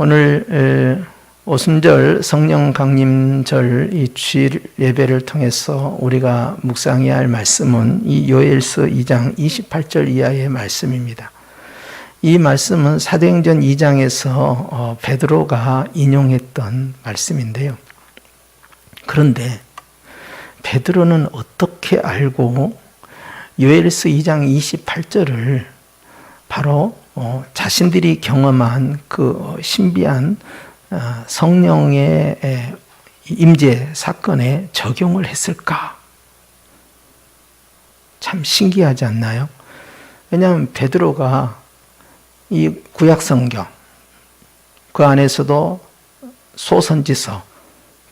오늘 오순절 성령 강림절 이 주일 예배를 통해서 우리가 묵상해야 할 말씀은 이 요엘서 2장 28절 이하의 말씀입니다. 이 말씀은 사도행전 2장에서 베드로가 인용했던 말씀인데요. 그런데 베드로는 어떻게 알고 요엘서 2장 28절을 바로 자신들이 경험한 그 신비한 성령의 임재 사건에 적용을 했을까? 참 신기하지 않나요? 왜냐하면 베드로가 이 구약성경, 그 안에서도 소선지서,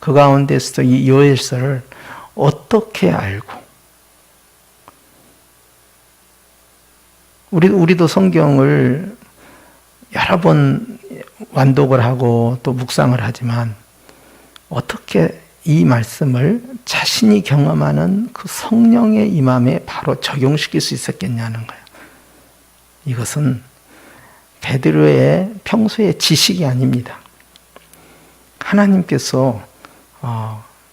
그 가운데서도 이 요엘서를 어떻게 알고, 우리도 성경을 여러 번 완독을 하고 또 묵상을 하지만 어떻게 이 말씀을 자신이 경험하는 그 성령의 임함에 바로 적용시킬 수 있었겠냐는 거예요. 이것은 베드로의 평소의 지식이 아닙니다. 하나님께서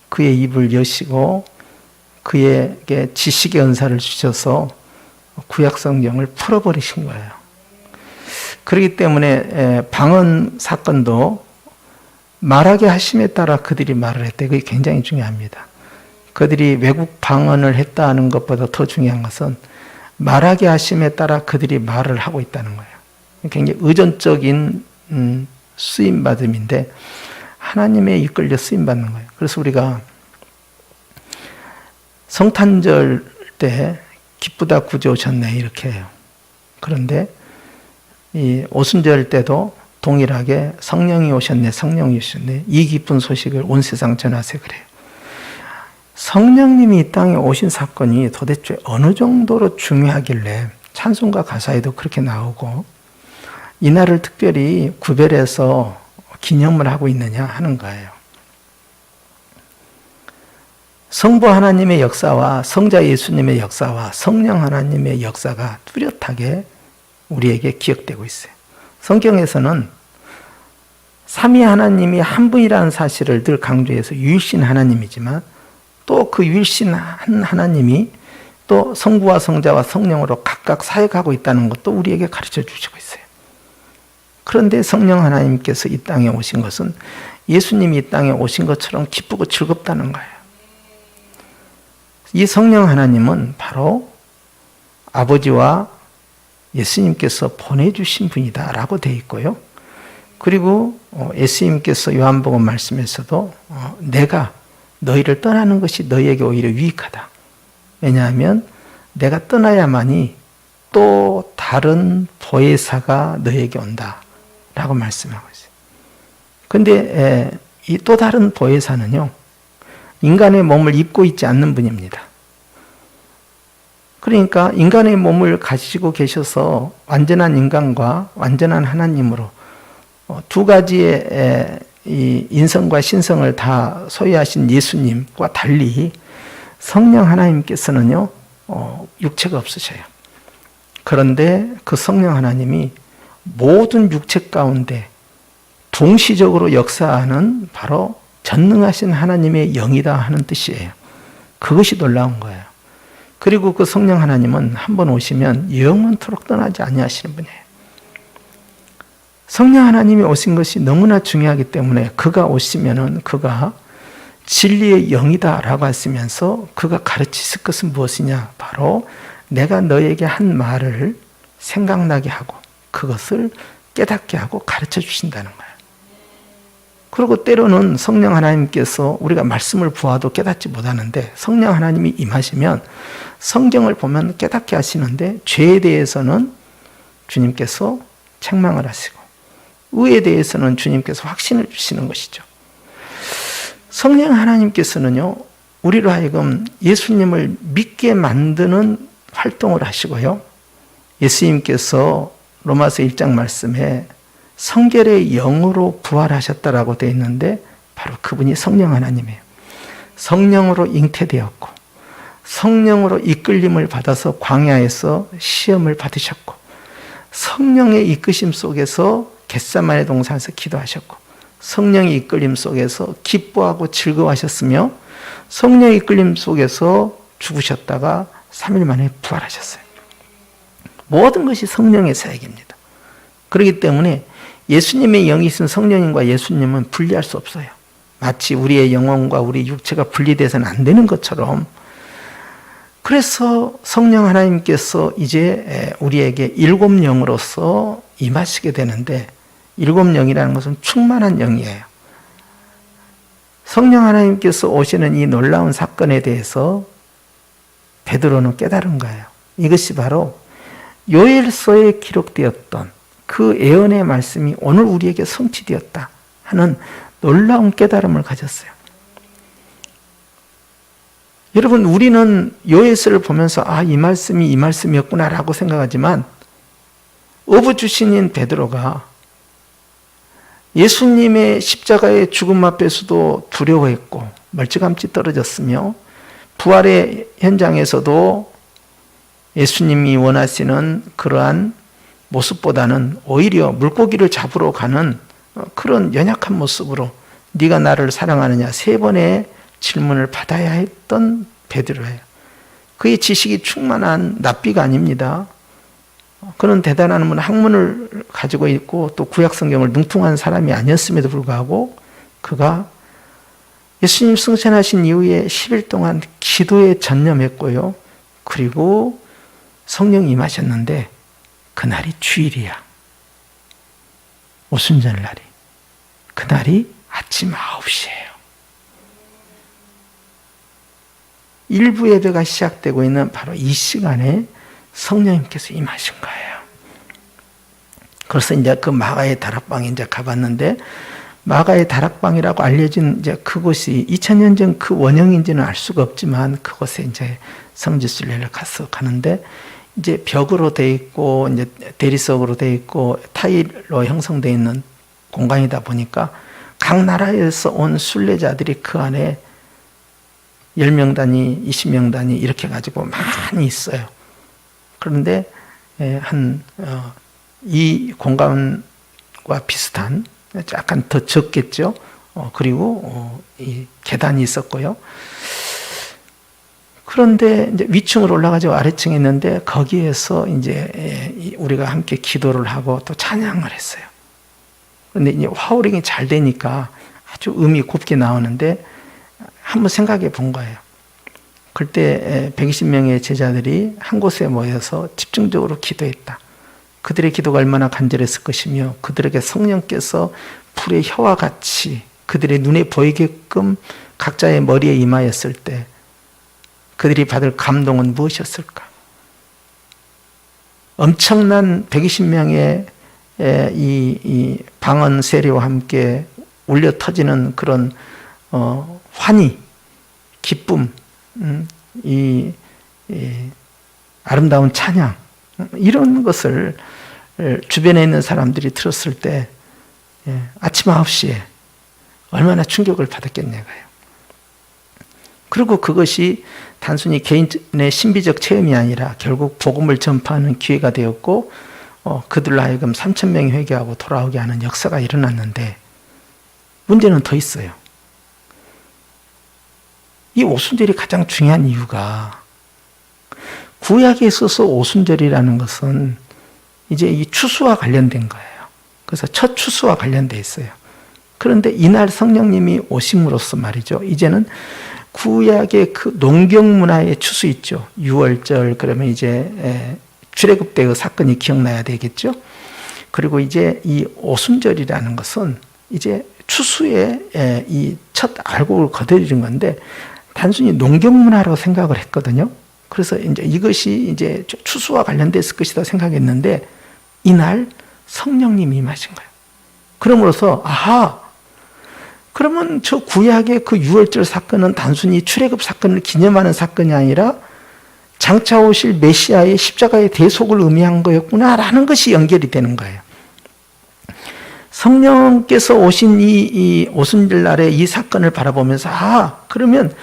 그의 입을 여시고 그에게 지식의 은사를 주셔서 구약 성경을 풀어버리신 거예요. 그렇기 때문에 방언 사건도 말하게 하심에 따라 그들이 말을 했대. 그게 굉장히 중요합니다. 그들이 외국 방언을 했다는 것보다 더 중요한 것은 말하게 하심에 따라 그들이 말을 하고 있다는 거예요. 굉장히 의존적인 쓰임받음인데 하나님의 이끌려 쓰임받는 거예요. 그래서 우리가 성탄절 때 기쁘다 구주 오셨네 이렇게 해요. 그런데 이 오순절 때도 동일하게 성령이 오셨네, 성령이 오셨네, 이 기쁜 소식을 온 세상 전하세 그래요. 성령님이 이 땅에 오신 사건이 도대체 어느 정도로 중요하길래 찬송가 가사에도 그렇게 나오고 이날을 특별히 구별해서 기념을 하고 있느냐 하는 거예요. 성부 하나님의 역사와 성자 예수님의 역사와 성령 하나님의 역사가 뚜렷하게 우리에게 기억되고 있어요. 성경에서는 삼위 하나님이 한 분이라는 사실을 늘 강조해서 유일신 하나님이지만 또 그 유일신 한 하나님이 또 성부와 성자와 성령으로 각각 사역하고 있다는 것도 우리에게 가르쳐 주시고 있어요. 그런데 성령 하나님께서 이 땅에 오신 것은 예수님이 이 땅에 오신 것처럼 기쁘고 즐겁다는 거예요. 이 성령 하나님은 바로 아버지와 예수님께서 보내주신 분이다 라고 되어 있고요. 그리고 예수님께서 요한복음 말씀에서도 내가 너희를 떠나는 것이 너희에게 오히려 유익하다. 왜냐하면 내가 떠나야만이 또 다른 보혜사가 너희에게 온다 라고 말씀하고 있어요. 그런데 이 또 다른 보혜사는요, 인간의 몸을 입고 있지 않는 분입니다. 그러니까 인간의 몸을 가지고 계셔서 완전한 인간과 완전한 하나님으로 두 가지의 이 인성과 신성을 다 소유하신 예수님과 달리 성령 하나님께서는요, 육체가 없으셔요. 그런데 그 성령 하나님이 모든 육체 가운데 동시적으로 역사하는 바로 전능하신 하나님의 영이다 하는 뜻이에요. 그것이 놀라운 거예요. 그리고 그 성령 하나님은 한번 오시면 영원토록 떠나지 아니하시는 분이에요. 성령 하나님이 오신 것이 너무나 중요하기 때문에 그가 오시면은 그가 진리의 영이다라고 하시면서 그가 가르치실 것은 무엇이냐? 바로 내가 너에게 한 말을 생각나게 하고 그것을 깨닫게 하고 가르쳐 주신다는 거예요. 그리고 때로는 성령 하나님께서 우리가 말씀을 보아도 깨닫지 못하는데 성령 하나님이 임하시면 성경을 보면 깨닫게 하시는데 죄에 대해서는 주님께서 책망을 하시고 의에 대해서는 주님께서 확신을 주시는 것이죠. 성령 하나님께서는요, 우리로 하여금 예수님을 믿게 만드는 활동을 하시고요. 예수님께서 로마서 1장 말씀에 성결의 영으로 부활하셨다라고 되어 있는데 바로 그분이 성령 하나님이에요. 성령으로 잉태되었고 성령으로 이끌림을 받아서 광야에서 시험을 받으셨고 성령의 이끄심 속에서 겟세마네 동산에서 기도하셨고 성령의 이끌림 속에서 기뻐하고 즐거워하셨으며 성령의 이끌림 속에서 죽으셨다가 3일 만에 부활하셨어요. 모든 것이 성령의 사역입니다. 그렇기 때문에 예수님의 영이 있은 성령님과 예수님은 분리할 수 없어요. 마치 우리의 영혼과 우리 육체가 분리돼서는 안 되는 것처럼, 그래서 성령 하나님께서 이제 우리에게 일곱 영으로서 임하시게 되는데, 일곱 영이라는 것은 충만한 영이에요. 성령 하나님께서 오시는 이 놀라운 사건에 대해서 베드로는 깨달은 거예요. 이것이 바로 요엘서에 기록되었던 그 예언의 말씀이 오늘 우리에게 성취되었다 하는 놀라운 깨달음을 가졌어요. 여러분, 우리는 요엘서를 보면서 이 말씀이 이 말씀이었구나라고 생각하지만 어부주신인 베드로가 예수님의 십자가의 죽음 앞에서도 두려워했고 멀찌감치 떨어졌으며, 부활의 현장에서도 예수님이 원하시는 그러한 모습보다는 오히려 물고기를 잡으러 가는 그런 연약한 모습으로 네가 나를 사랑하느냐 3번의 질문을 받아야 했던 베드로예요. 그의 지식이 충만한 납비가 아닙니다. 그는 대단한 학문을 가지고 있고 또 구약 성경을 능통한 사람이 아니었음에도 불구하고 그가 예수님 승천하신 이후에 10일 동안 기도에 전념했고요. 그리고 성령이 임하셨는데 그날이 주일이야. 오순절날이. 그날이 아침 9시예요. 일부 예배가 시작되고 있는 바로 이 시간에 성령님께서 임하신 거예요. 그래서 이제 그 마가의 다락방에 이제 가봤는데, 마가의 다락방이라고 알려진 이제 그곳이 2000년 전 그 원형인지는 알 수가 없지만 그곳에 이제 성지순례를 가는데, 이제 벽으로 돼 있고 이제 대리석으로 돼 있고 타일로 형성되어 있는 공간이다 보니까 각 나라에서 온 순례자들이 그 안에 10명 단위, 20명 단위 이렇게 가지고 많이 있어요. 그런데 이 공간과 비슷한, 약간 더 적겠죠. 그리고 이 계단이 있었고요. 그런데 이제 위층으로 올라가지고 아래층에 있는데 거기에서 이제 우리가 함께 기도를 하고 또 찬양을 했어요. 그런데 이제 화우링이 잘 되니까 아주 음이 곱게 나오는데 한번 생각해 본 거예요. 그때 120명의 제자들이 한 곳에 모여서 집중적으로 기도했다. 그들의 기도가 얼마나 간절했을 것이며 그들에게 성령께서 불의 혀와 같이 그들의 눈에 보이게끔 각자의 머리에 임하였을 때 그들이 받을 감동은 무엇이었을까? 엄청난 120명의 이 방언 세례와 함께 울려 터지는 그런 환희, 기쁨, 이 아름다운 찬양, 이런 것을 주변에 있는 사람들이 들었을 때 아침 9시에 얼마나 충격을 받았겠냐고요. 그리고 그것이 단순히 개인의 신비적 체험이 아니라 결국 복음을 전파하는 기회가 되었고 그들로 하여금 3,000명이 회개하고 돌아오게 하는 역사가 일어났는데, 문제는 더 있어요. 이 오순절이 가장 중요한 이유가, 구약에 있어서 오순절이라는 것은 이제 이 추수와 관련된 거예요. 그래서 첫 추수와 관련돼 있어요. 그런데 이날 성령님이 오심으로써 말이죠, 이제는 구약의 그 농경 문화의 추수 있죠. 6월절, 그러면 이제 출애굽 때의 사건이 기억나야 되겠죠. 그리고 이제 이 오순절이라는 것은 이제 추수의 이 첫 알곡을 거두는 건데, 단순히 농경 문화로 생각을 했거든요. 그래서 이제 이것이 이제 추수와 관련됐을 것이다 생각했는데, 이날 성령님이 임하신 거예요. 그러므로서 그러면 저 구약의 그 6월절 사건은 단순히 출애굽 사건을 기념하는 사건이 아니라 장차 오실 메시아의 십자가의 대속을 의미한 거였구나라는 것이 연결이 되는 거예요. 성령께서 오신 이 오순절 날에 이 사건을 바라보면서 그러면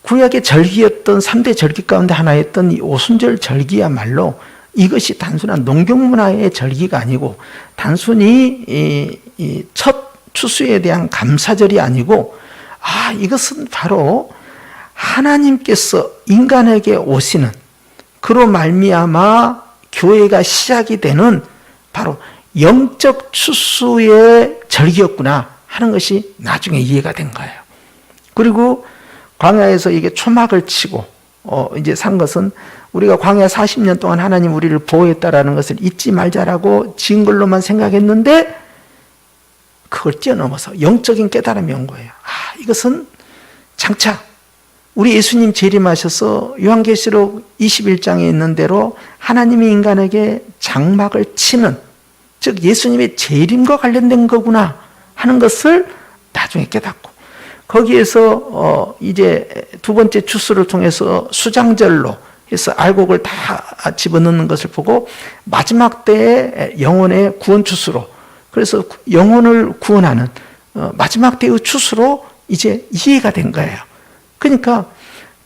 구약의 절기였던 3대 절기 가운데 하나였던 이 오순절 절기야말로 이것이 단순한 농경문화의 절기가 아니고 단순히 이 첫 추수에 대한 감사절이 아니고 이것은 바로 하나님께서 인간에게 오시는, 그로 말미암아 교회가 시작이 되는 바로 영적 추수의 절기였구나 하는 것이 나중에 이해가 된 거예요. 그리고 광야에서 이게 초막을 치고 이제 산 것은 우리가 광야 40년 동안 하나님 우리를 보호했다라는 것을 잊지 말자라고 지은 걸로만 생각했는데 그걸 뛰어넘어서 영적인 깨달음이 온 거예요. 이것은 장차 우리 예수님 재림하셔서 요한계시록 21장에 있는 대로 하나님이 인간에게 장막을 치는, 즉 예수님의 재림과 관련된 거구나 하는 것을 나중에 깨닫고, 거기에서 이제 두 번째 추수를 통해서 수장절로 해서 알곡을 다 집어넣는 것을 보고 마지막 때의 영혼의 구원 추수로, 그래서 영혼을 구원하는 마지막 때의 추수로 이제 이해가 된 거예요. 그러니까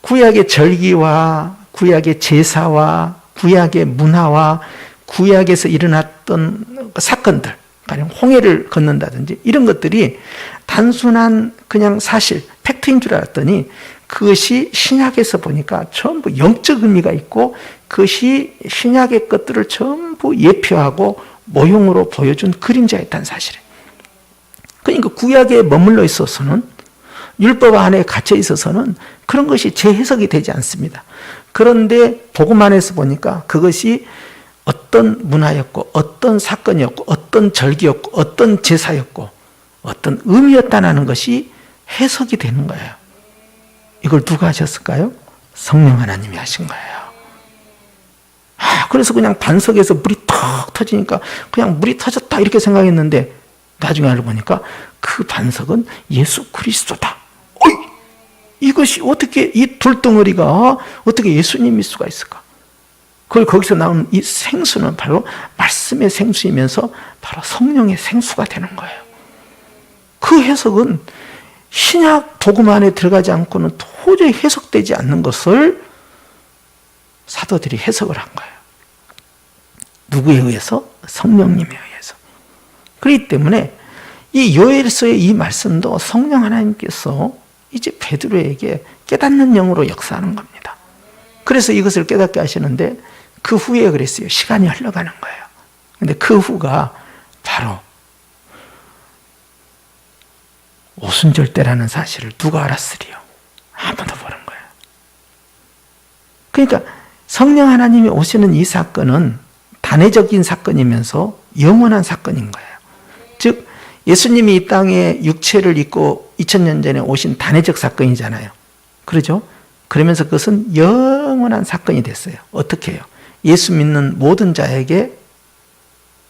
구약의 절기와 구약의 제사와 구약의 문화와 구약에서 일어났던 사건들, 가령 홍해를 건넌다든지 이런 것들이 단순한 그냥 사실, 팩트인 줄 알았더니 그것이 신약에서 보니까 전부 영적 의미가 있고 그것이 신약의 것들을 전부 예표하고 모형으로 보여준 그림자였다는 사실이에요. 그러니까 구약에 머물러 있어서는, 율법 안에 갇혀 있어서는 그런 것이 재해석이 되지 않습니다. 그런데 복음 안에서 보니까 그것이 어떤 문화였고 어떤 사건이었고 어떤 절기였고 어떤 제사였고 어떤 의미였다는 것이 해석이 되는 거예요. 이걸 누가 하셨을까요? 성령 하나님이 하신 거예요. 그래서 그냥 반석에서 물이 턱 터지니까 그냥 물이 터졌다 이렇게 생각했는데 나중에 알고 보니까 그 반석은 예수 그리스도다. 이것이 어떻게, 이 돌덩어리가 어떻게 예수님일 수가 있을까? 그걸 거기서 나오는 이 생수는 바로 말씀의 생수이면서 바로 성령의 생수가 되는 거예요. 그 해석은 신약 복음 안에 들어가지 않고는 도저히 해석되지 않는 것을 사도들이 해석을 한 거예요. 누구에 의해서? 성령님에 의해서. 그렇기 때문에 이 요엘서의 이 말씀도 성령 하나님께서 이제 베드로에게 깨닫는 영으로 역사하는 겁니다. 그래서 이것을 깨닫게 하시는데 그 후에 그랬어요. 시간이 흘러가는 거예요. 근데 그 후가 바로 오순절 때라는 사실을 누가 알았으리요? 아무도 모르는 거예요. 그러니까 성령 하나님이 오시는 이 사건은 단회적인 사건이면서 영원한 사건인 거예요. 즉 예수님이 이 땅에 육체를 입고 2000년 전에 오신 단회적 사건이잖아요. 그러죠? 그러면서 그것은 영원한 사건이 됐어요. 어떻게 해요? 예수 믿는 모든 자에게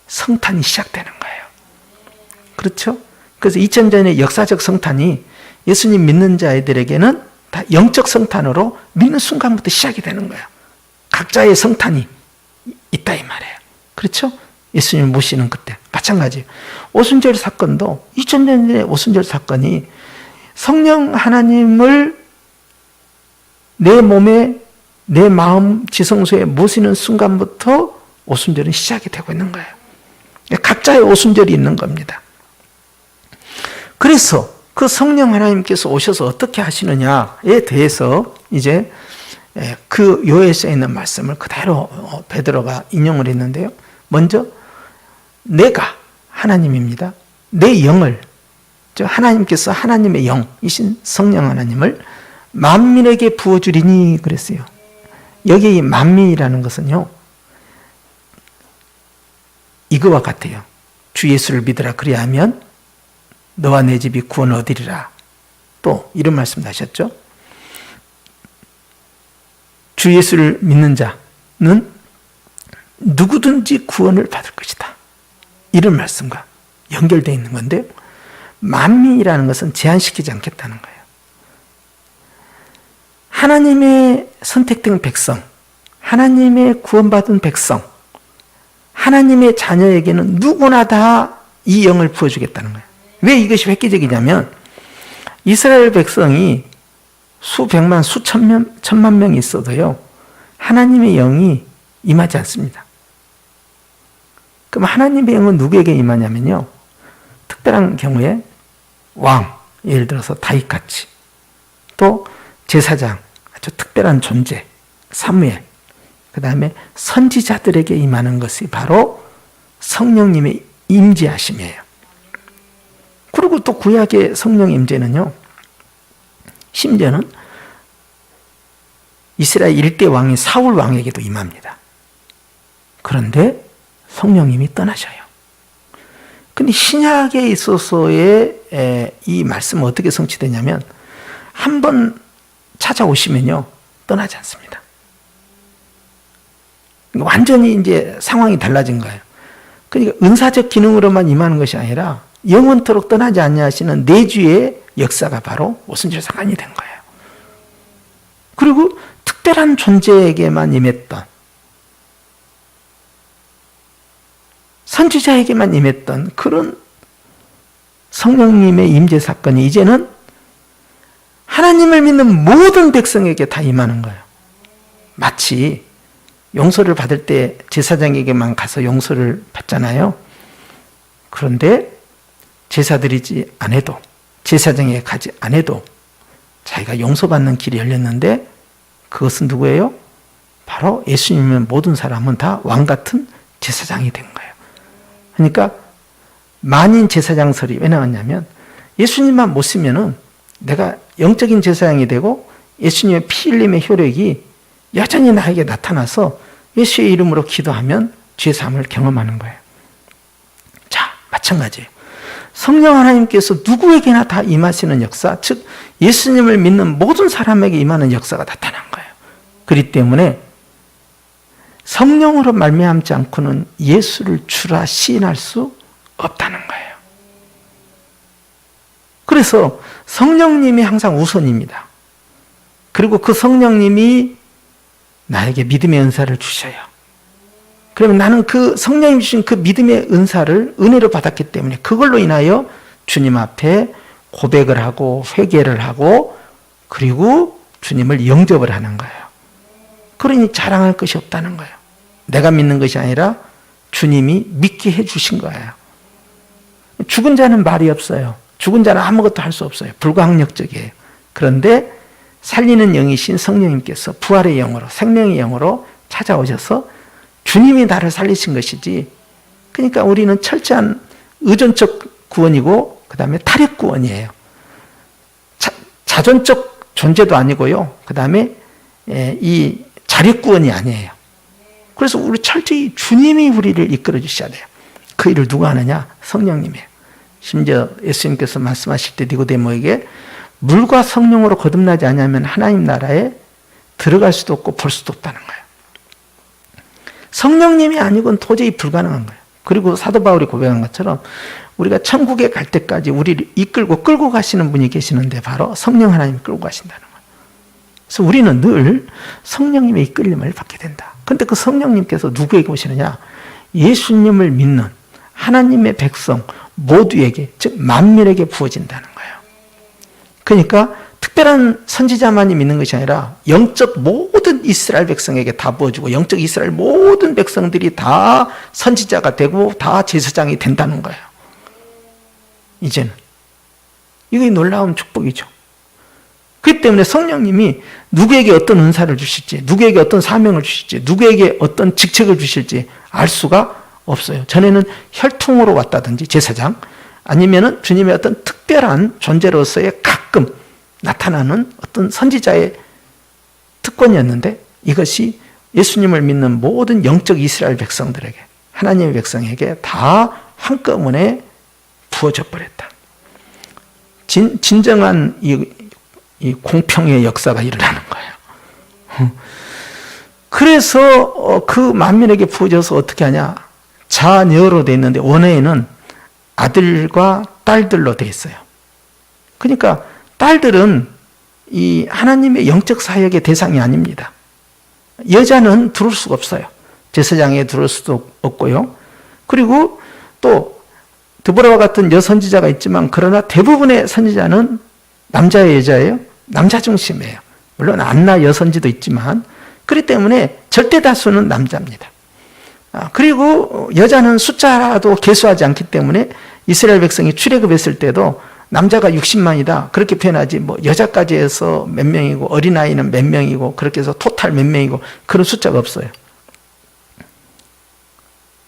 성탄이 시작되는 거예요. 그렇죠? 그래서 2000년의 역사적 성탄이 예수님 믿는 자들에게는 다 영적 성탄으로 믿는 순간부터 시작이 되는 거예요. 각자의 성탄이 있다 이 말이에요. 그렇죠? 예수님 모시는 그때 마찬가지예요. 오순절 사건도 2000년 전의 오순절 사건이 성령 하나님을 내 몸에, 내 마음 지성소에 모시는 순간부터 오순절은 시작이 되고 있는 거예요. 각자의 오순절이 있는 겁니다. 그래서 그 성령 하나님께서 오셔서 어떻게 하시느냐에 대해서 이제 그 요엘서에 있는 말씀을 그대로 베드로가 인용을 했는데요. 먼저 내가 하나님입니다. 내 영을, 즉 하나님께서 하나님의 영이신 성령 하나님을 만민에게 부어주리니 그랬어요. 여기 이 만민이라는 것은요, 이거와 같아요. 주 예수를 믿으라 그리하면 너와 내 집이 구원을 얻으리라. 또 이런 말씀도 하셨죠. 주 예수를 믿는 자는 누구든지 구원을 받을 것이다. 이런 말씀과 연결되어 있는 건데, 만민이라는 것은 제한시키지 않겠다는 거예요. 하나님의 선택된 백성, 하나님의 구원받은 백성, 하나님의 자녀에게는 누구나 다 이 영을 부어주겠다는 거예요. 왜 이것이 획기적이냐면 이스라엘 백성이 수백만, 수천만 명이 있어도요, 하나님의 영이 임하지 않습니다. 그럼 하나님의 영은 누구에게 임하냐면요, 특별한 경우에 왕, 예를 들어서 다윗같이, 또 제사장, 아주 특별한 존재 사무엘, 그 다음에 선지자들에게 임하는 것이 바로 성령님의 임재하심이에요. 그리고 또 구약의 성령 임재는요, 심지어는 이스라엘 일대 왕인 사울 왕에게도 임합니다. 그런데 성령님이 떠나셔요. 근데 신약에 있어서의 이 말씀은 어떻게 성취되냐면, 한 번 찾아오시면요, 떠나지 않습니다. 완전히 이제 상황이 달라진 거예요. 그러니까 은사적 기능으로만 임하는 것이 아니라 영원토록 떠나지 않냐 하시는 내주의 역사가 바로 오순절 사건이 된 거예요. 그리고 특별한 존재에게만 임했던, 선지자에게만 임했던 그런 성령님의 임재 사건이 이제는 하나님을 믿는 모든 백성에게 다 임하는 거예요. 마치 용서를 받을 때 제사장에게만 가서 용서를 받잖아요. 그런데 제사 드리지 않아도, 제사장에게 가지 않아도 자기가 용서받는 길이 열렸는데, 그것은 누구예요? 바로 예수님의 모든 사람은 다 왕같은 제사장이 된 거예요. 그러니까 만인 제사장설이 왜 나왔냐면, 예수님만 못 쓰면은 내가 영적인 제사장이 되고 예수님의 피 흘림의 효력이 여전히 나에게 나타나서 예수의 이름으로 기도하면 죄 사함을 경험하는 거예요. 자, 마찬가지예요. 성령 하나님께서 누구에게나 다 임하시는 역사, 즉 예수님을 믿는 모든 사람에게 임하는 역사가 나타난 거예요. 그렇기 때문에 성령으로 말미암지 않고는 예수를 주라 시인할 수 없다는 거예요. 그래서 성령님이 항상 우선입니다. 그리고 그 성령님이 나에게 믿음의 은사를 주셔요. 그러면 나는 그 성령님이 주신 그 믿음의 은사를 은혜로 받았기 때문에 그걸로 인하여 주님 앞에 고백을 하고 회개를 하고, 그리고 주님을 영접을 하는 거예요. 그러니 자랑할 것이 없다는 거예요. 내가 믿는 것이 아니라 주님이 믿게 해주신 거예요. 죽은 자는 말이 없어요. 죽은 자는 아무것도 할 수 없어요. 불가항력적이에요. 그런데 살리는 영이신 성령님께서 부활의 영으로, 생명의 영으로 찾아오셔서 주님이 나를 살리신 것이지, 그러니까 우리는 철저한 의존적 구원이고 그 다음에 탈핵 구원이에요. 자존적 존재도 아니고요. 그 다음에 이 자력 구원이 아니에요. 그래서 우리 철저히 주님이 우리를 이끌어 주셔야 돼요. 그 일을 누가 하느냐? 성령님이에요. 심지어 예수님께서 말씀하실 때 니고데모에게 물과 성령으로 거듭나지 않으면 하나님 나라에 들어갈 수도 없고 볼 수도 없다는 거예요. 성령님이 아니고는 도저히 불가능한 거예요. 그리고 사도 바울이 고백한 것처럼 우리가 천국에 갈 때까지 우리를 이끌고 끌고 가시는 분이 계시는데 바로 성령 하나님이 끌고 가신다는 거예요. 그래서 우리는 늘 성령님의 이끌림을 받게 된다. 그런데 그 성령님께서 누구에게 오시느냐? 예수님을 믿는 하나님의 백성 모두에게, 즉 만민에게 부어진다는 거예요. 그러니까 특별한 선지자만이 믿는 것이 아니라 영적 모든 이스라엘 백성에게 다 부어주고, 영적 이스라엘 모든 백성들이 다 선지자가 되고 다 제사장이 된다는 거예요. 이제는 이게 놀라운 축복이죠. 그렇기 때문에 성령님이 누구에게 어떤 은사를 주실지, 누구에게 어떤 사명을 주실지, 누구에게 어떤 직책을 주실지 알 수가 없어요. 전에는 혈통으로 왔다든지 제사장, 아니면은 주님의 어떤 특별한 존재로서의 가끔 나타나는 어떤 선지자의 특권이었는데, 이것이 예수님을 믿는 모든 영적 이스라엘 백성들에게, 하나님의 백성에게 다 한꺼번에 부어져 버렸다. 진정한 이 공평의 역사가 일어나는 거예요. 그래서 그 만민에게 부어져서 어떻게 하냐? 자녀로 되어 있는데 원어에는 아들과 딸들로 되어 있어요. 그러니까 딸들은 이 하나님의 영적 사역의 대상이 아닙니다. 여자는 들어올 수가 없어요. 제사장에 들어올 수도 없고요. 그리고 또 드보라와 같은 여선지자가 있지만, 그러나 대부분의 선지자는 남자예요, 여자예요? 남자 중심이에요. 물론 안나 여선지도 있지만, 그렇기 때문에 절대 다수는 남자입니다. 그리고 여자는 숫자도 계수하지 않기 때문에 이스라엘 백성이 출애굽했을 때도 남자가 60만이다 그렇게 표현하지 뭐 여자까지 해서 몇 명이고 어린아이는 몇 명이고 그렇게 해서 토탈 몇 명이고 그런 숫자가 없어요.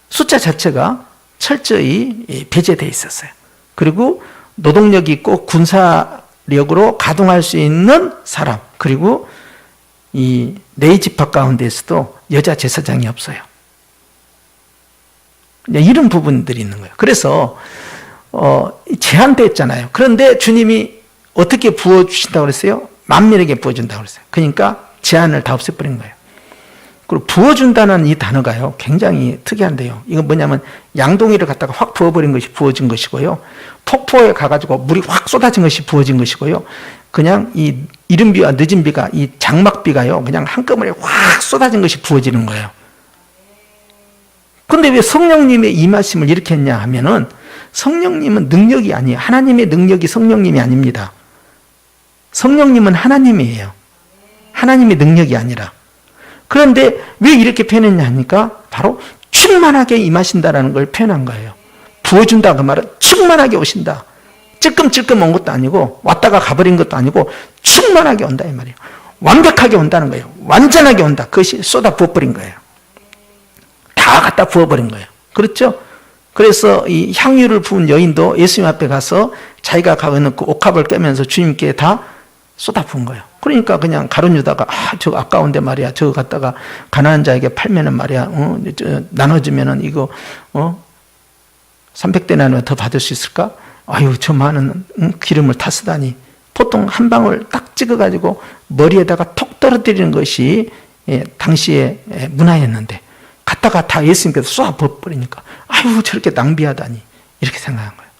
숫자 자체가 철저히 배제되어 있었어요. 그리고 노동력이 있고 군사력으로 가동할 수 있는 사람, 그리고 이 레위 지파 가운데에서도 여자 제사장이 없어요. 이런 부분들이 있는 거예요. 그래서 제한됐잖아요. 그런데 주님이 어떻게 부어주신다고 그랬어요? 만민에게 부어준다고 그랬어요. 그러니까 제한을 다 없애버린 거예요. 그리고 부어준다는 이 단어가요, 굉장히 특이한데요. 이건 뭐냐면 양동이를 갖다가 확 부어버린 것이 부어진 것이고요. 폭포에 가가지고 물이 확 쏟아진 것이 부어진 것이고요. 그냥 이 이른 비와 늦은 비가, 이 장막비가요, 그냥 한꺼번에 확 쏟아진 것이 부어지는 거예요. 근데 왜 성령님의 임하심을 이렇게 했냐 하면은 성령님은 능력이 아니에요. 하나님의 능력이 성령님이 아닙니다. 성령님은 하나님이에요. 하나님의 능력이 아니라. 그런데 왜 이렇게 표현했냐 하니까 바로 충만하게 임하신다라는 걸 표현한 거예요. 부어준다 그 말은 충만하게 오신다. 찔끔찔끔 온 것도 아니고 왔다가 가버린 것도 아니고 충만하게 온다 이 말이에요. 완벽하게 온다는 거예요. 완전하게 온다. 그것이 쏟아 부어버린 거예요. 다 갖다 부어버린 거예요. 그렇죠? 그래서 이 향유를 부은 여인도 예수님 앞에 가서 자기가 가는 그 옥합을 깨면서 주님께 다 쏟아 부은 거예요. 그러니까 그냥 가룟 유다가 저거 아까운데 말이야. 저거 갖다가 가난한 자에게 팔면은 말이야. 나눠주면은 이거 300데나리온 더 받을 수 있을까? 아유, 저 많은 기름을 다 쓰다니. 보통 한 방울 딱 찍어가지고 머리에다가 톡 떨어뜨리는 것이 당시의 문화였는데 갖다가 다 예수님께서 쏘아 부어버리니까 아유, 저렇게 낭비하다니 이렇게 생각한 거예요.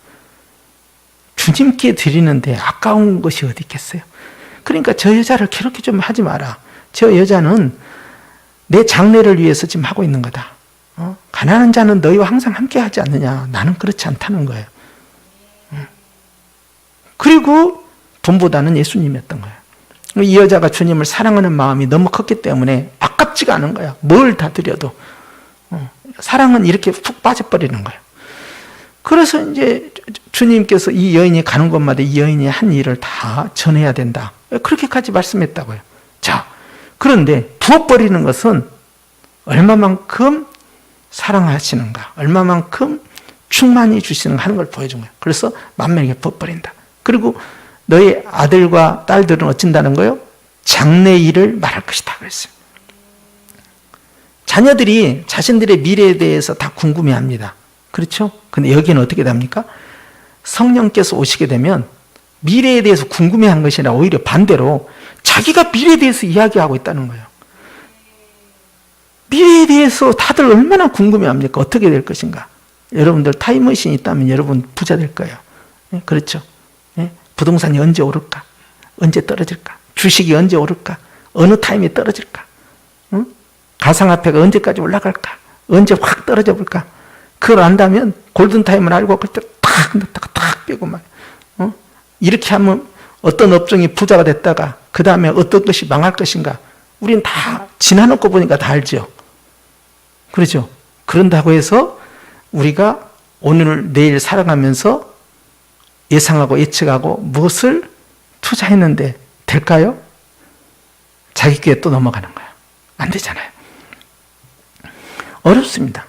주님께 드리는데 아까운 것이 어디 있겠어요? 그러니까 저 여자를 그렇게 좀 하지 마라. 저 여자는 내 장래를 위해서 지금 하고 있는 거다. 가난한 자는 너희와 항상 함께 하지 않느냐. 나는 그렇지 않다는 거예요. 그리고 돈보다는 예수님이었던 거예요. 이 여자가 주님을 사랑하는 마음이 너무 컸기 때문에 아깝지가 않은 거야. 뭘 다 드려도. 사랑은 이렇게 푹 빠져버리는 거예요. 그래서 이제 주님께서 이 여인이 가는 곳마다 이 여인이 한 일을 다 전해야 된다. 그렇게까지 말씀했다고요. 자, 그런데 부어버리는 것은 얼마만큼 사랑하시는가, 얼마만큼 충만히 주시는가 하는 걸 보여준 거예요. 그래서 만민에게 부어버린다. 그리고 너희 아들과 딸들은 어쩐다는 거예요? 장래 일을 말할 것이다 그랬어요. 자녀들이 자신들의 미래에 대해서 다 궁금해합니다. 그렇죠? 근데 여기는 어떻게 됩니까? 성령께서 오시게 되면 미래에 대해서 궁금해한 것이 아니라 오히려 반대로 자기가 미래에 대해서 이야기하고 있다는 거예요. 미래에 대해서 다들 얼마나 궁금해합니까? 어떻게 될 것인가? 여러분들 타임머신이 있다면 여러분 부자 될 거예요. 그렇죠? 부동산이 언제 오를까? 언제 떨어질까? 주식이 언제 오를까? 어느 타임에 떨어질까? 가상화폐가 언제까지 올라갈까? 언제 확 떨어져 볼까? 그걸 안다면 골든타임을 알고 그때 탁 넣다가 탁 빼고 막 이렇게 하면 어떤 업종이 부자가 됐다가 그 다음에 어떤 것이 망할 것인가? 우리는 다 지나놓고 보니까 다 알죠. 그렇죠? 그런다고 해서 우리가 오늘 내일 살아가면서 예상하고 예측하고 무엇을 투자했는데 될까요? 자기 귀에 또 넘어가는 거야. 안 되잖아요. 어렵습니다.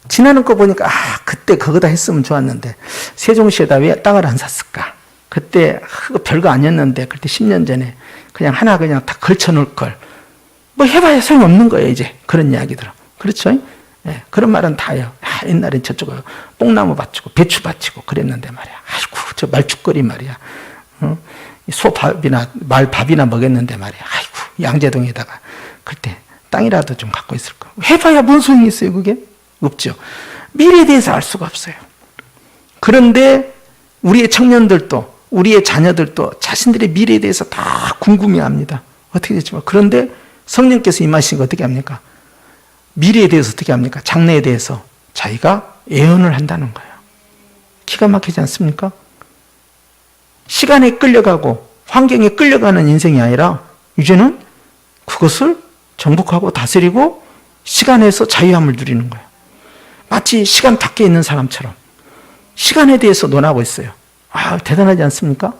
지나놓고 보니까 그때 그거다 했으면 좋았는데 세종시에다 왜 땅을 안 샀을까? 그때 별거 아니었는데 그때 10년 전에 그냥 하나 그냥 다 걸쳐놓을 걸. 뭐 해봐야 소용없는 거예요 이제. 그런 이야기들은. 그렇죠? 예, 그런 말은 다요. 옛날엔 저쪽에 뽕나무 받치고 배추 받치고 그랬는데 말이야. 아이고 저 말죽거리 말이야. 소밥이나 말밥이나 먹였는데 말이야. 아이고 양재동에다가 그때 땅이라도 좀 갖고 있을 거. 해봐야 뭔 소용이 있어요 그게? 없죠. 미래에 대해서 알 수가 없어요. 그런데 우리의 청년들도 우리의 자녀들도 자신들의 미래에 대해서 다 궁금해합니다. 어떻게 됐지만 그런데 성령께서 임하시니까 어떻게 합니까? 미래에 대해서 어떻게 합니까? 장래에 대해서 자기가 예언을 한다는 거예요. 기가 막히지 않습니까? 시간에 끌려가고 환경에 끌려가는 인생이 아니라 이제는 그것을 정복하고 다스리고 시간에서 자유함을 누리는 거예요. 마치 시간 밖에 있는 사람처럼 시간에 대해서 논하고 있어요. 아, 대단하지 않습니까?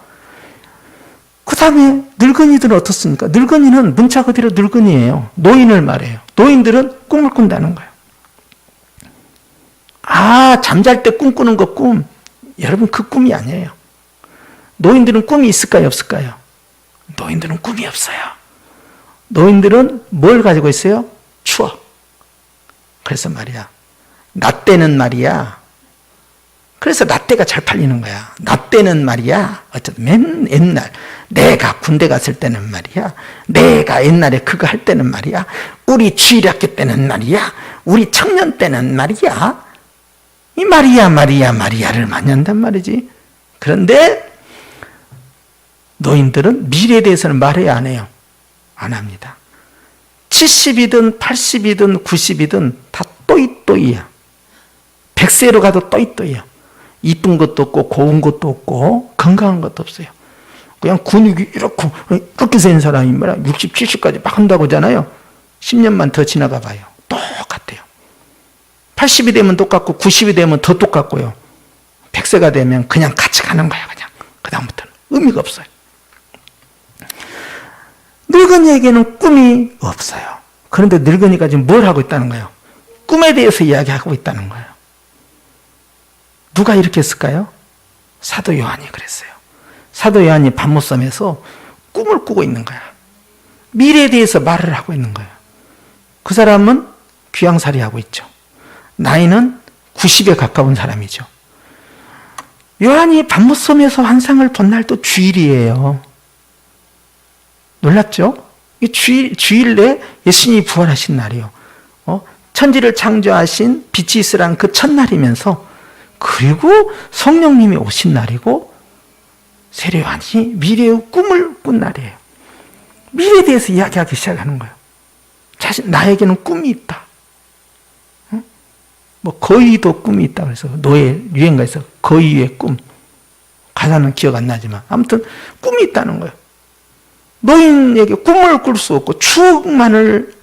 그 다음에 늙은이들은 어떻습니까? 늙은이는 문자 그대로 늙은이에요. 노인을 말해요. 노인들은 꿈을 꾼다는 거예요. 아, 잠잘 때 꿈꾸는 거 꿈. 여러분, 그 꿈이 아니에요. 노인들은 꿈이 있을까요? 없을까요? 노인들은 꿈이 없어요. 노인들은 뭘 가지고 있어요? 추억. 그래서 말이야, 나 때는 말이야. 그래서 나 때가 잘 팔리는 거야. 나 때는 말이야. 어쨌든 맨 옛날 내가 군대 갔을 때는 말이야. 내가 옛날에 그거 할 때는 말이야. 우리 주일학교 때는 말이야. 우리 청년 때는 말이야. 이 마리아를 많이 한단 말이지. 그런데 노인들은 미래에 대해서는 말해야 안 해요. 안 합니다. 70이든 80이든 90이든 다 또이또이야. 100세로 가도 또이또이야. 이쁜 것도 없고 고운 것도 없고 건강한 것도 없어요. 그냥 근육이 이렇게 된 사람이 뭐라 60, 70까지 막 한다고 하잖아요. 10년만 더 지나가 봐요. 똑같아요. 80이 되면 똑같고 90이 되면 더 똑같고요. 100세가 되면 그냥 같이 가는 거야. 그냥. 그 다음부터는 의미가 없어요. 늙은이에게는 꿈이 없어요. 그런데 늙은이가 지금 뭘 하고 있다는 거예요? 꿈에 대해서 이야기하고 있다는 거예요. 누가 이렇게 했을까요? 사도 요한이 그랬어요. 사도 요한이 밤모섬에서 꿈을 꾸고 있는 거야. 미래에 대해서 말을 하고 있는 거예요. 그 사람은 귀양살이 하고 있죠. 나이는 90에 가까운 사람이죠. 요한이 밤모섬에서 환상을 본 날도 주일이에요. 놀랍죠? 이 주일에 예수님이 부활하신 날이요. 천지를 창조하신 빛이 있으란 그 첫날이면서, 그리고 성령님이 오신 날이고, 세례요한이 미래의 꿈을 꾼 날이에요. 미래에 대해서 이야기하기 시작하는 거예요. 나에게는 꿈이 있다. 뭐 거의도 꿈이 있다 그래서 노예 유행가에서 거의의 꿈, 가사는 기억 안 나지만 아무튼 꿈이 있다는 거예요. 노인에게 꿈을 꿀 수 없고 추억만을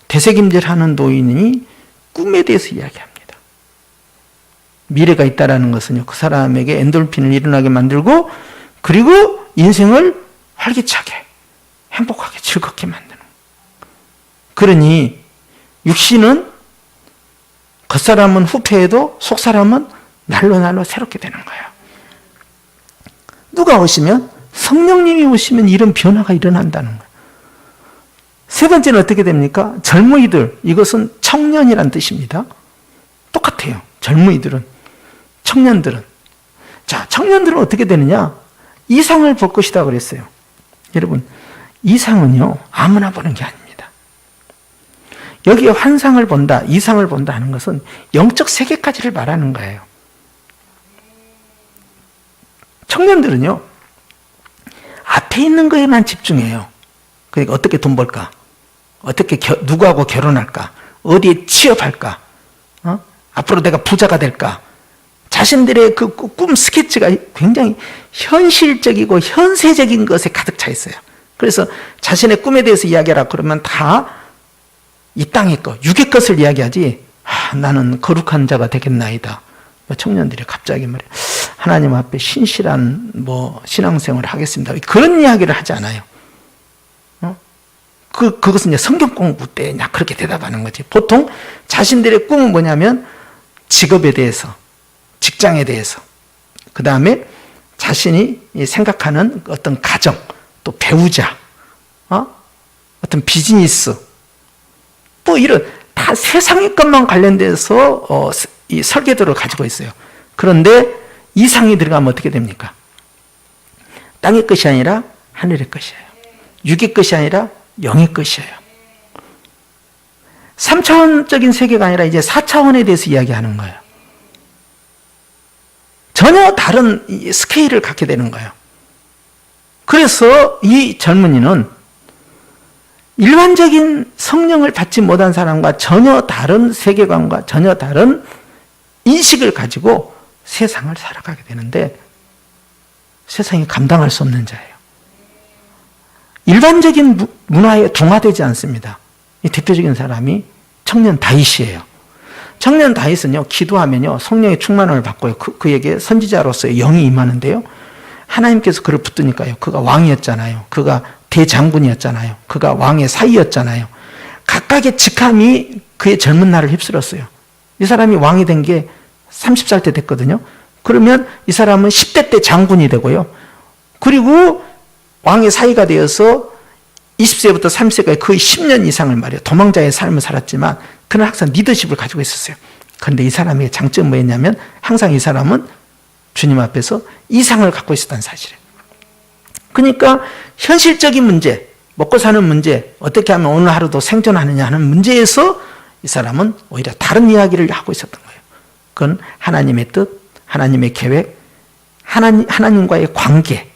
되새김질하는 노인이 꿈에 대해서 이야기합니다. 미래가 있다라는 것은요, 그 사람에게 엔돌핀을 일어나게 만들고, 그리고 인생을 활기차게 행복하게 즐겁게 만드는. 그러니 육신은 겉사람은 후패해도 속사람은 날로 새롭게 되는 거예요. 누가 오시면, 성령님이 오시면 이런 변화가 일어난다는 거예요. 세 번째는 어떻게 됩니까? 젊은이들, 이것은 청년이란 뜻입니다. 똑같아요. 젊은이들은, 청년들은. 자, 청년들은 어떻게 되느냐? 이상을 볼 것이다 그랬어요. 여러분, 이상은요, 아무나 보는 게 아닙니다. 여기에 환상을 본다, 이상을 본다 하는 것은 영적 세계까지를 말하는 거예요. 청년들은요, 앞에 있는 거에만 집중해요. 그러니까 어떻게 돈 벌까? 어떻게 누구하고 결혼할까? 어디에 취업할까? 앞으로 내가 부자가 될까? 자신들의 그 꿈 스케치가 굉장히 현실적이고 현세적인 것에 가득 차 있어요. 그래서 자신의 꿈에 대해서 이야기하라 그러면 다 이 땅의 것, 육의 것을 이야기하지, 나는 거룩한 자가 되겠나이다. 청년들이 갑자기 말이에요, 하나님 앞에 신실한 신앙생활을 하겠습니다. 그런 이야기를 하지 않아요. 그것은 이제 성경 공부 때 그렇게 대답하는 거지. 보통 자신들의 꿈은 뭐냐면 직업에 대해서, 직장에 대해서, 그 다음에 자신이 생각하는 어떤 가정, 또 배우자, 어떤 비즈니스, 이런 다 세상의 것만 관련돼서 이 설계도를 가지고 있어요. 그런데 이상이 들어가면 어떻게 됩니까? 땅의 것이 아니라 하늘의 것이에요. 육의 것이 아니라 영의 것이에요. 3차원적인 세계가 아니라 이제 4차원에 대해서 이야기하는 거예요. 전혀 다른 스케일을 갖게 되는 거예요. 그래서 이 젊은이는 일반적인 성령을 받지 못한 사람과 전혀 다른 세계관과 전혀 다른 인식을 가지고 세상을 살아가게 되는데, 세상이 감당할 수 없는 자예요. 일반적인 문화에 동화되지 않습니다. 이 대표적인 사람이 청년 다윗이에요. 청년 다윗은요, 기도하면요, 성령의 충만을 받고요. 그에게 선지자로서의 영이 임하는데요. 하나님께서 그를 붙드니까요. 그가 왕이었잖아요. 그가 대장군이었잖아요. 그가 왕의 사위였잖아요. 각각의 직함이 그의 젊은 날을 휩쓸었어요. 이 사람이 왕이 된 게 30살 때 됐거든요. 그러면 이 사람은 10대 때 장군이 되고요. 그리고 왕의 사위가 되어서 20세부터 30세까지 거의 10년 이상을 말이에요. 도망자의 삶을 살았지만 그는 항상 리더십을 가지고 있었어요. 그런데 이 사람의 장점은 뭐였냐면 항상 이 사람은 주님 앞에서 이상을 갖고 있었다는 사실이에요. 그러니까 현실적인 문제, 먹고 사는 문제, 어떻게 하면 오늘 하루도 생존하느냐 하는 문제에서 이 사람은 오히려 다른 이야기를 하고 있었던 거예요. 그건 하나님의 뜻, 하나님의 계획, 하나님과의 관계,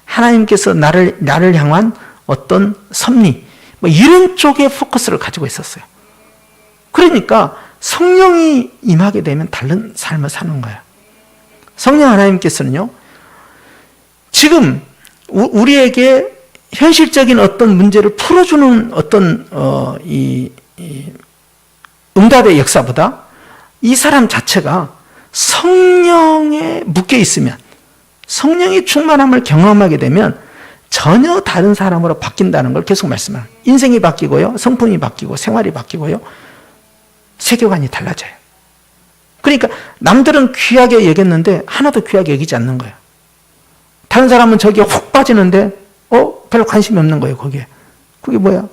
하나님께서 나를 향한 어떤 섭리, 뭐 이런 쪽에 포커스를 가지고 있었어요. 그러니까 성령이 임하게 되면 다른 삶을 사는 거예요. 성령 하나님께서는요, 지금 우리에게 현실적인 어떤 문제를 풀어주는 어떤 응답의 역사보다 이 사람 자체가 성령에 묶여 있으면, 성령의 충만함을 경험하게 되면 전혀 다른 사람으로 바뀐다는 걸 계속 말씀합니다. 인생이 바뀌고요, 성품이 바뀌고, 생활이 바뀌고요, 세계관이 달라져요. 그러니까 남들은 귀하게 여겼는데 하나도 귀하게 여기지 않는 거예요. 다른 사람은 저기에 훅 빠지는데 별로 관심이 없는 거예요. 거기에. 그게 뭐야?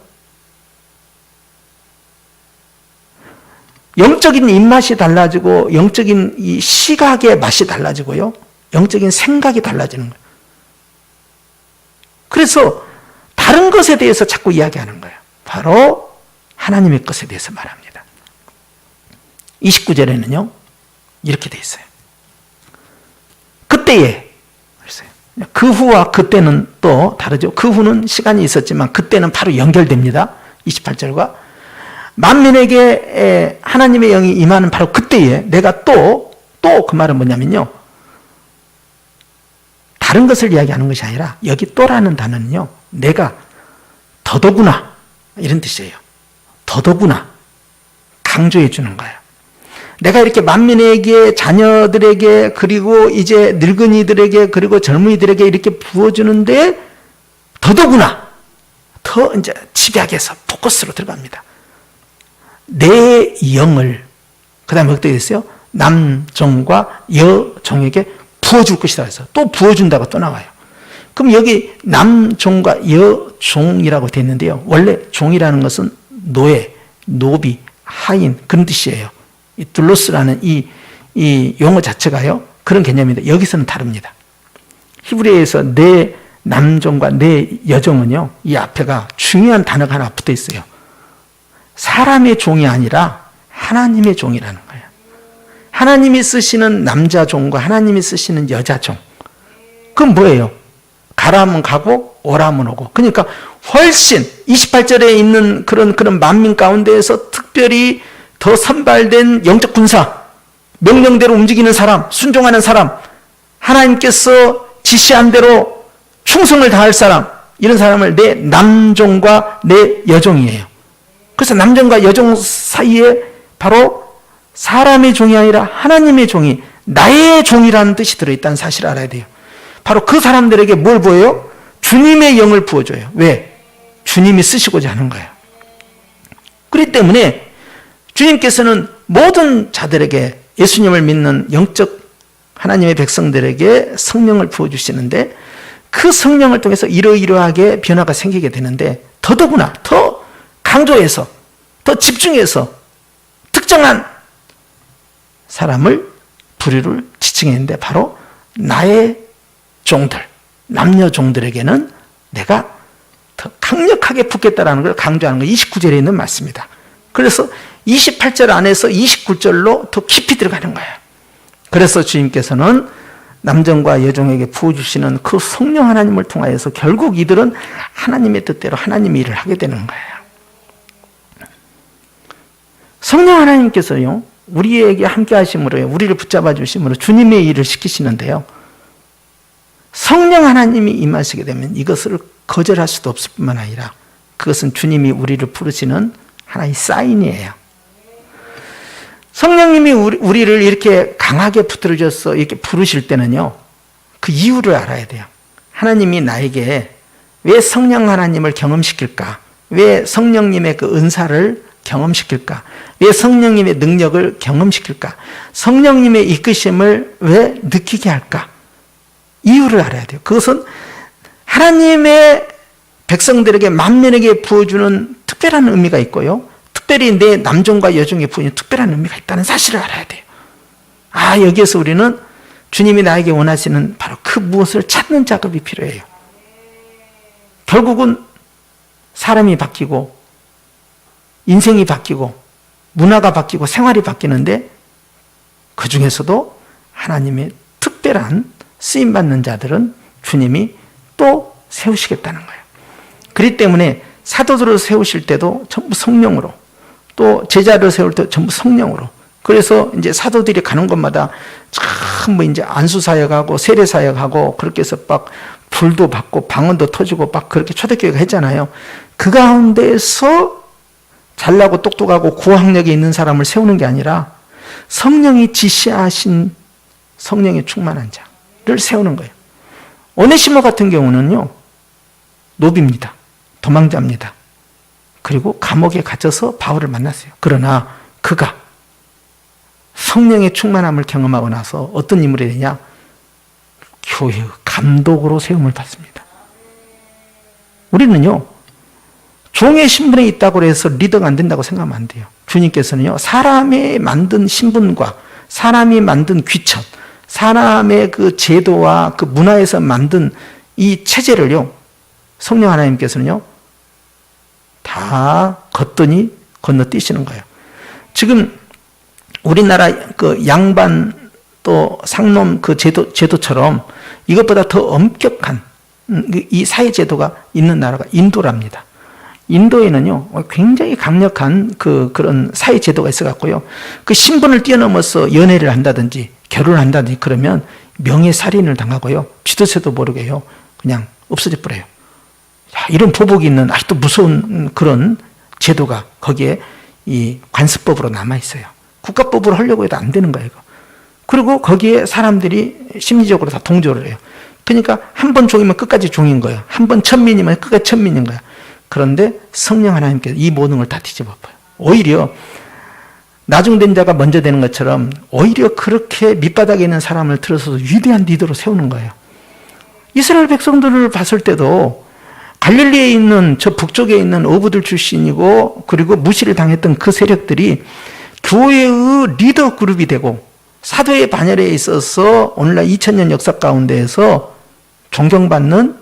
영적인 입맛이 달라지고 영적인 이 시각의 맛이 달라지고요, 영적인 생각이 달라지는 거예요. 그래서 다른 것에 대해서 자꾸 이야기하는 거예요. 바로 하나님의 것에 대해서 말합니다. 29절에는요 이렇게 돼 있어요. 그때에, 그 후와 그때는 또 다르죠. 그 후는 시간이 있었지만 그때는 바로 연결됩니다. 28절과 만민에게 하나님의 영이 임하는 바로 그때에 내가 또 그 말은 뭐냐면요, 다른 것을 이야기하는 것이 아니라 여기 또라는 단어는요, 내가 더더구나 이런 뜻이에요. 더더구나 강조해 주는 거예요. 내가 이렇게 만민에게, 자녀들에게, 그리고 이제 늙은이들에게, 그리고 젊은이들에게 이렇게 부어주는데 더더구나 더 이제 집약해서 포커스로 들어갑니다. 내 영을, 그 다음에 어떻게 됐어요? 남종과 여종에게 부어줄 것이다 해서 또 부어준다고 또 나와요. 그럼 여기 남종과 여종이라고 되어 있는데요, 원래 종이라는 것은 노예, 노비, 하인 그런 뜻이에요. 이 둘로스라는 이 용어 자체가요 그런 개념인데 여기서는 다릅니다. 히브리어에서 내 남종과 내 여종은요, 이 앞에가 중요한 단어가 하나 붙어 있어요. 사람의 종이 아니라 하나님의 종이라는 거예요. 하나님이 쓰시는 남자 종과 하나님이 쓰시는 여자 종. 그건 뭐예요? 가라면 가고 오라면 오고. 그러니까 훨씬 28절에 있는 그런 만민 가운데에서 특별히 더 선발된 영적 군사, 명령대로 움직이는 사람, 순종하는 사람, 하나님께서 지시한 대로 충성을 다할 사람, 이런 사람을 내 남종과 내 여종이에요. 그래서 남종과 여종 사이에 바로 사람의 종이 아니라 하나님의 종이, 나의 종이라는 뜻이 들어있다는 사실을 알아야 돼요. 바로 그 사람들에게 뭘 부어요? 주님의 영을 부어줘요. 왜? 주님이 쓰시고자 하는 거예요. 그렇기 때문에 주님께서는 모든 자들에게, 예수님을 믿는 영적 하나님의 백성들에게 성령을 부어주시는데 그 성령을 통해서 이러이러하게 변화가 생기게 되는데 더더구나 더 강조해서, 더 집중해서 특정한 사람을, 부류를 지칭했는데 바로 나의 종들, 남녀 종들에게는 내가 더 강력하게 붓겠다라는 걸 강조하는 거 29절에 있는 말씀입니다. 그래서 28절 안에서 29절로 더 깊이 들어가는 거예요. 그래서 주님께서는 남종과 여종에게 부어주시는 그 성령 하나님을 통하여서 결국 이들은 하나님의 뜻대로 하나님의 일을 하게 되는 거예요. 성령 하나님께서요, 우리에게 함께 하심으로, 우리를 붙잡아 주심으로 주님의 일을 시키시는데요, 성령 하나님이 임하시게 되면 이것을 거절할 수도 없을 뿐만 아니라 그것은 주님이 우리를 부르시는 하나의 사인이에요. 성령님이 우리를 이렇게 강하게 붙들어줘서 이렇게 부르실 때는요, 그 이유를 알아야 돼요. 하나님이 나에게 왜 성령 하나님을 경험시킬까? 왜 성령님의 그 은사를 경험시킬까? 왜 성령님의 능력을 경험시킬까? 성령님의 이끄심을 왜 느끼게 할까? 이유를 알아야 돼요. 그것은 하나님의 백성들에게 만민에게 부어주는 특별한 의미가 있고요. 특별히 내 남종과 여종에 부어주는 특별한 의미가 있다는 사실을 알아야 돼요. 아, 여기에서 우리는 주님이 나에게 원하시는 바로 그 무엇을 찾는 작업이 필요해요. 결국은 사람이 바뀌고 인생이 바뀌고 문화가 바뀌고 생활이 바뀌는데 그 중에서도 하나님의 특별한 쓰임받는 자들은 주님이 또 세우시겠다는 거예요. 그렇기 때문에 사도들을 세우실 때도 전부 성령으로, 또 제자를 세울 때 전부 성령으로. 그래서 이제 사도들이 가는 곳마다 전부 이제 안수사역하고 세례사역하고 그렇게 해서 막 불도 받고 방언도 터지고 막 그렇게 초대교회가 했잖아요. 그 가운데서 잘나고 똑똑하고 고학력이 있는 사람을 세우는 게 아니라 성령이 지시하신 성령에 충만한 자를 세우는 거예요. 오네시모 같은 경우는요, 노비입니다. 도망자입니다. 그리고 감옥에 갇혀서 바울을 만났어요. 그러나 그가 성령의 충만함을 경험하고 나서 어떤 인물이 되냐? 교회의 감독으로 세움을 받습니다. 우리는요, 종의 신분에 있다고 해서 리더가 안 된다고 생각하면 안 돼요. 주님께서는요, 사람이 만든 신분과 사람이 만든 귀천, 사람의 그 제도와 그 문화에서 만든 이 체제를요, 성령 하나님께서는요, 다 걷더니 건너뛰시는 거예요. 지금 우리나라 그 양반 또 상놈 그 제도처럼 이것보다 더 엄격한 이 사회제도가 있는 나라가 인도랍니다. 인도에는요, 굉장히 강력한 그런 사회제도가 있어갖고요, 그 신분을 뛰어넘어서 연애를 한다든지 결혼을 한다든지 그러면 명예살인을 당하고요, 쥐도새도 모르게요, 그냥 없어져 버려요. 이런 보복이 있는 아직도 무서운 그런 제도가 거기에 이 관습법으로 남아있어요. 국가법으로 하려고 해도 안 되는 거예요, 이거. 그리고 거기에 사람들이 심리적으로 다 동조를 해요. 그러니까 한 번 종이면 끝까지 종인 거예요. 한 번 천민이면 끝까지 천민인 거예요. 그런데 성령 하나님께서 이 모든 걸 다 뒤집어 엎어요. 오히려 나중된 자가 먼저 되는 것처럼 오히려 그렇게 밑바닥에 있는 사람을 들어서 위대한 리더로 세우는 거예요. 이스라엘 백성들을 봤을 때도 갈릴리에 있는 저 북쪽에 있는 어부들 출신이고 그리고 무시를 당했던 그 세력들이 교회의 리더 그룹이 되고 사도의 반열에 있어서 오늘날 2000년 역사 가운데에서 존경받는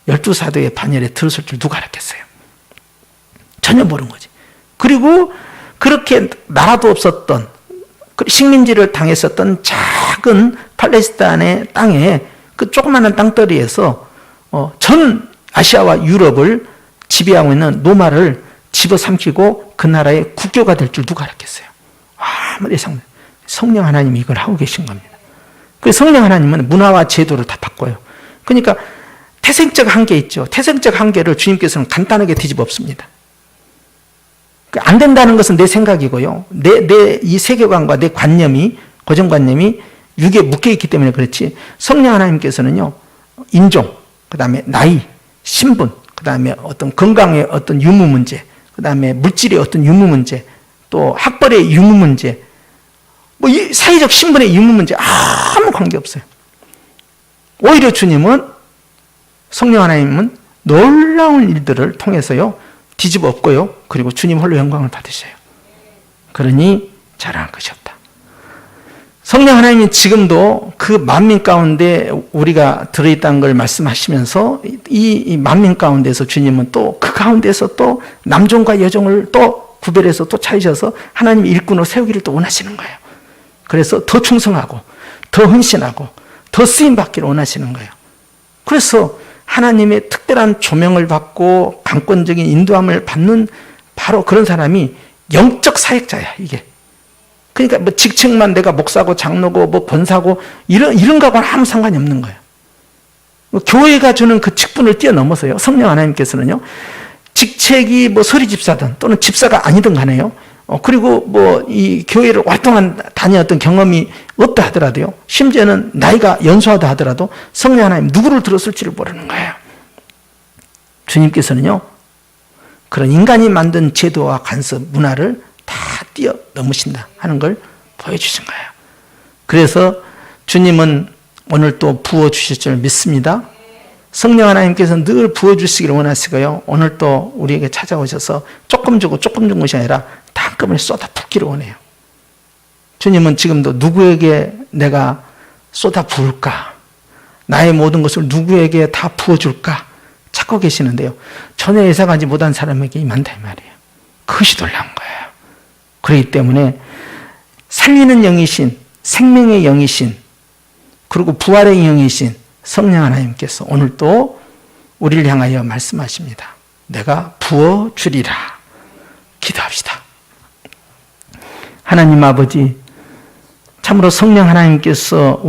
12사도의 반열에 들었을 줄 누가 알았겠어요? 전혀 모르는 거지. 그리고 그렇게 나라도 없었던 식민지를 당했었던 작은 팔레스타인의 땅에 그 조그마한 땅덩어리에서 전 아시아와 유럽을 지배하고 있는 로마를 집어삼키고 그 나라의 국교가 될 줄 누가 알았겠어요? 아무리 성령 하나님이 이걸 하고 계신 겁니다. 그 성령 하나님은 문화와 제도를 다 바꿔요. 그러니까 태생적 한계 있죠. 태생적 한계를 주님께서는 간단하게 뒤집어 엎습니다. 안 된다는 것은 내 생각이고요. 내 이 세계관과 내 관념이, 고정관념이 육에 묶여있기 때문에 그렇지, 성령 하나님께서는요, 인종, 그 다음에 나이, 신분, 그 다음에 어떤 건강의 어떤 유무 문제, 그 다음에 물질의 어떤 유무 문제, 또 학벌의 유무 문제, 뭐 이 사회적 신분의 유무 문제 아무 관계 없어요. 오히려 주님은, 성령 하나님은 놀라운 일들을 통해서요, 뒤집어 엎고요, 그리고 주님 홀로 영광을 받으셔요. 그러니 자랑할 것이 없다. 성령 하나님이 지금도 그 만민 가운데 우리가 들어있다는 걸 말씀하시면서 이 만민 가운데서 주님은 또 그 가운데서 또 남종과 여종을 또 구별해서 또 차리셔서 하나님 일꾼으로 세우기를 또 원하시는 거예요. 그래서 더 충성하고 더 헌신하고 더 쓰임받기를 원하시는 거예요. 그래서 하나님의 특별한 조명을 받고 강권적인 인도함을 받는 바로 그런 사람이 영적 사역자야, 이게. 그러니까 뭐 직책만 내가 목사고 장로고 뭐 권사고 이런 거하고는 아무 상관이 없는 거예요. 교회가 주는 그 직분을 뛰어넘어서요, 성령 하나님께서는요, 직책이 뭐 서리집사든 또는 집사가 아니든 간에요, 그리고 뭐 이 교회를 오랫동안 다녔던 경험이 없다 하더라도요. 심지어는 나이가 연소하다 하더라도 성령 하나님 누구를 들었을지를 모르는 거예요. 주님께서는요. 그런 인간이 만든 제도와 간섭, 문화를 다 뛰어넘으신다 하는 걸 보여주신 거예요. 그래서 주님은 오늘 또 부어주실 줄 믿습니다. 성령 하나님께서 늘 부어주시기를 원하시고요. 오늘 또 우리에게 찾아오셔서 조금 주고 조금 준 것이 아니라 다 한꺼번에 쏟아 붓기를 원해요. 주님은 지금도 누구에게 내가 쏟아 부을까? 나의 모든 것을 누구에게 다 부어줄까? 찾고 계시는데요. 전혀 예상하지 못한 사람에게 임한다 이 말이에요. 그것이 놀라운 거예요. 그렇기 때문에 살리는 영이신, 생명의 영이신, 그리고 부활의 영이신 성령 하나님께서 오늘 또 우리를 향하여 말씀하십니다. 내가 부어주리라. 기도합시다. 하나님 아버지, 참으로 성령 하나님께서